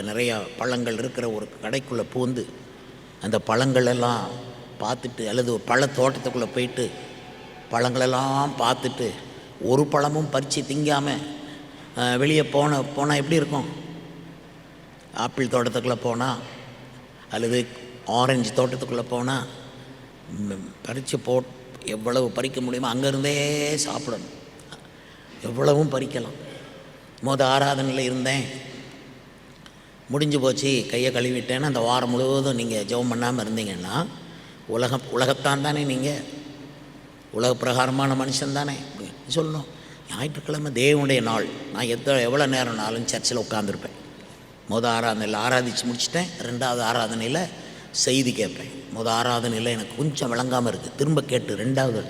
நிறையா பழங்கள் இருக்கிற ஒரு கடைக்குள்ளே பூந்து அந்த பழங்களெல்லாம் பார்த்துட்டு, அல்லது ஒரு பழ தோட்டத்துக்குள்ளே போயிட்டு பழங்களெல்லாம் பார்த்துட்டு ஒரு பழமும் பறித்து திங்காமல் வெளியே போனால் எப்படி இருக்கும்? ஆப்பிள் தோட்டத்துக்குள்ளே போனால் அல்லது ஆரஞ்சு தோட்டத்துக்குள்ளே போனால் பறித்து எவ்வளவு பறிக்க முடியுமோ அங்கேருந்தே சாப்பிடணும். எவ்வளவும் பறிக்கலாம். ஆராதனையில் இருந்தேன், முடிஞ்சு போச்சு, கையை கழுவிட்டேன்னு அந்த வாரம் முழுவதும் நீங்கள் ஜெபம் பண்ணாமல் இருந்தீங்கன்னா உலகத்தான் தானே, நீங்கள் உலக பிரகாரமான மனுஷன் தானே சொல்லணும். ஞாயிற்றுக்கிழமை தேவனுடைய நாள். நான் எவ்வளோ நேரம்னாலும் சர்ச்சில் உட்காந்துருப்பேன். ஆராதனையில் ஆராதித்து முடிச்சுட்டேன். 2வது ஆராதனையில் செய்தி கேட்பேன். ஆராதனையில் எனக்கு கொஞ்சம் விளங்காமல் இருக்குது, திரும்ப கேட்டு 2வது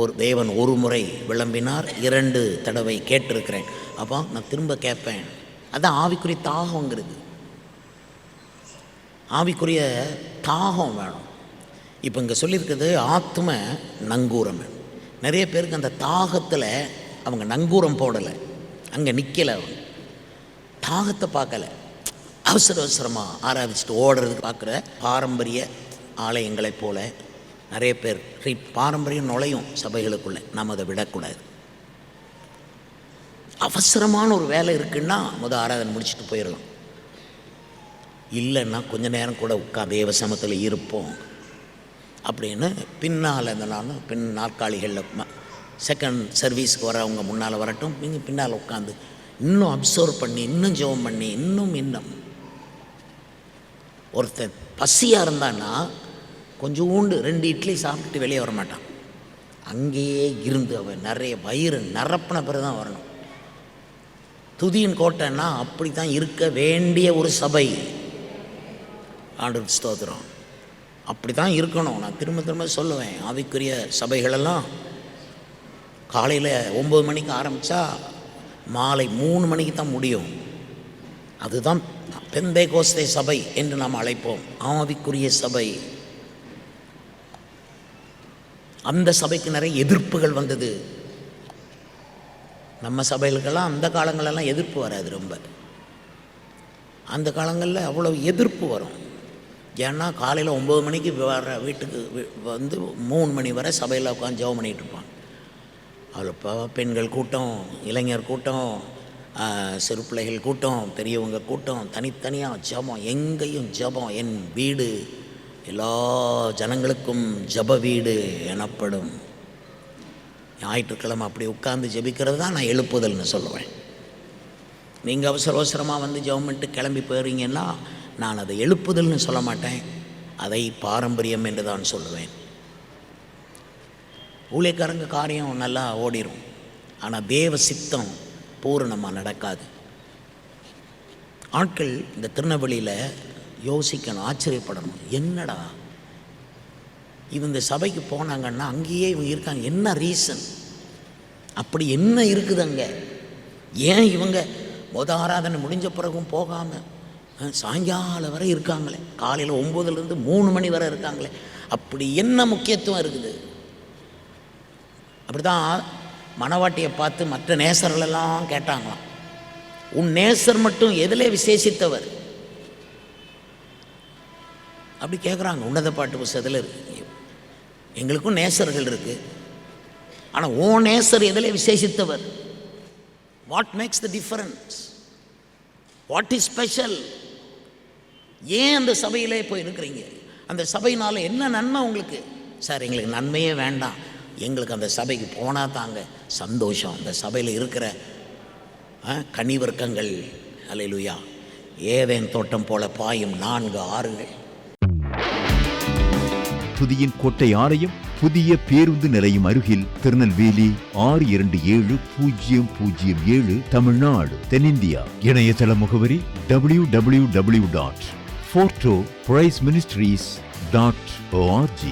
ஒரு தேவன் ஒரு முறை விளம்பினார், 2 தடவை கேட்டிருக்கிறேன். அப்போ நான் திரும்ப கேட்பேன். அதுதான் ஆவிக்குரிய தாகங்கிறது. ஆவிக்குரிய தாகம் வேணும். இப்போ இங்கே சொல்லியிருக்கிறது ஆத்ம நங்கூரம். நிறைய பேருக்கு அந்த தாகத்தில் அவங்க நங்கூரம் போடலை, அங்கே நிற்கலை, அவங்க தாகத்தை பார்க்கலை. அவசரமாக ஆராதிச்சுட்டு ஓடுறதுக்கு பார்க்குற பாரம்பரிய ஆலயங்களைப் போல நிறைய பேர் பாரம்பரியம் நுழையும் சபைகளுக்குள்ளே. நாம் அதை விடக்கூடாது. அவசரமான ஒரு வேலை இருக்குன்னா ஆராதனை முடிச்சுட்டு போயிடலாம். இல்லைன்னா கொஞ்ச நேரம் கூட தேவ சமத்தில் இருப்போம் அப்படின்னு பின்னால் பின் நாற்காலிகளில் செகண்ட் சர்வீஸுக்கு வரவங்க முன்னால் வரட்டும், நீங்கள் பின்னால் உட்காந்து இன்னும் அப்சர்வ் பண்ணி, இன்னும் ஜெபம் பண்ணி, இன்னும் ஒருத்தன் பசியாக இருந்தான்னா கொஞ்சோண்டு 2 இட்லி சாப்பிட்டு வெளியே வர மாட்டான். அங்கேயே இருந்து அவன் நிறைய வயிறு நிரப்பின பிறகு தான் வரணும். துதியின் கோட்டைன்னா அப்படி தான் இருக்க வேண்டிய ஒரு சபை. ஆண்டவருக்கு ஸ்தோத்திரம். அப்படி தான் இருக்கணும். நான் திரும்ப சொல்லுவேன், ஆவிக்குரிய சபைகளெல்லாம் காலையில் 9 மணிக்கு ஆரம்பித்தா மாலை 3 மணிக்கு தான் முடியும். அதுதான் பெந்தேகோஸ்தே சபை என்று நாம் அழைப்போம், ஆவிக்குரிய சபை. அந்த சபைக்கு நிறைய எதிர்ப்புகள் வந்தது. நம்ம சபைகளுக்கெல்லாம் அந்த காலங்களெல்லாம் எதிர்ப்பு வராது. ரொம்ப அந்த காலங்களில் அவ்வளோ எதிர்ப்பு வரும். ஏன்னா காலையில் 9 மணிக்கு வர வீட்டுக்கு 3 மணி வரை சபையில் உட்காந்து ஜெபம் பண்ணிகிட்டு இருப்பாங்க. அதில் இப்போ பெண்கள் கூட்டம், இளைஞர் கூட்டம், சிறு பிள்ளைகள் கூட்டம், பெரியவங்க கூட்டம், தனித்தனியாக ஜெபம், எங்கேயும் ஜெபம். என் வீடு எல்லா ஜனங்களுக்கும் ஜெப வீடு எனப்படும். ஞாயிற்றுக்கிழமை அப்படி உட்கார்ந்து ஜெபிக்கிறது தான் நான் எழுப்புதல்னு சொல்லுவேன். நீங்கள் அவசரமாக வந்து ஜெபம் பண்ணிட்டு கிளம்பி போயிடுறீங்கன்னா நான் அதை எழுப்புதல்னு சொல்ல மாட்டேன், அதை பாரம்பரியம் என்று தான் சொல்லுவேன். ஊழியக்காரங்க காரியம் நல்லா ஓடிடும், ஆனால் தேவ சித்தம் பூரணமாக நடக்காது. ஆட்கள் இந்த திருநெல்வேலியில் யோசிக்கணும், ஆச்சரியப்படணும். என்னடா இவங்க இந்த சபைக்கு போனாங்கன்னா அங்கேயே இவங்க இருக்காங்க, என்ன ரீசன்? அப்படி என்ன இருக்குது அங்கே? ஏன் இவங்க ஆராதனை முடிஞ்ச பிறகும் போகாமல் சாயங்காலம் வரை இருக்காங்களே, காலையில் 9லேருந்து 3 மணி வரை இருக்காங்களே, அப்படி என்ன முக்கியத்துவம் இருக்குது? அப்படி தான் மணவாட்டியை பார்த்து மற்ற நேசர்களெல்லாம் கேட்டாங்களாம், உன் நேசர் மட்டும் எதில் விசேஷித்தவர்? அப்படி கேட்குறாங்க. உன்னத பாட்டு புஸ்தகத்தில் இருக்கு. எங்களுக்கும் நேசர்கள் இருக்குது, ஆனால் ஓ நேசர் எதில் விசேஷித்தவர்? What makes the difference? What is special? ஏன் அந்த சபையிலே போய் இருக்கிறீங்க? அந்த சபையினால் என்ன நன்மை உங்களுக்கு? சார் எங்களுக்கு நன்மையே வேண்டாம், எங்களுக்கு அந்த சபைக்கு போனால் தாங்க சந்தோஷம். அந்த சபையில் இருக்கிற கனிவர்க்கங்கள், அல்லேலூயா, ஏதேன் தோட்டம் போல பாயும் 4 ஆறுகள். துதியின் கோட்டை ஆலயம் புதிய பேருந்து நிலையம் அருகில், திருநெல்வேலி 620007 தமிழ்நாடு, தென்னிந்தியா. இணையதள முகவரி www.fortopriceministries.org.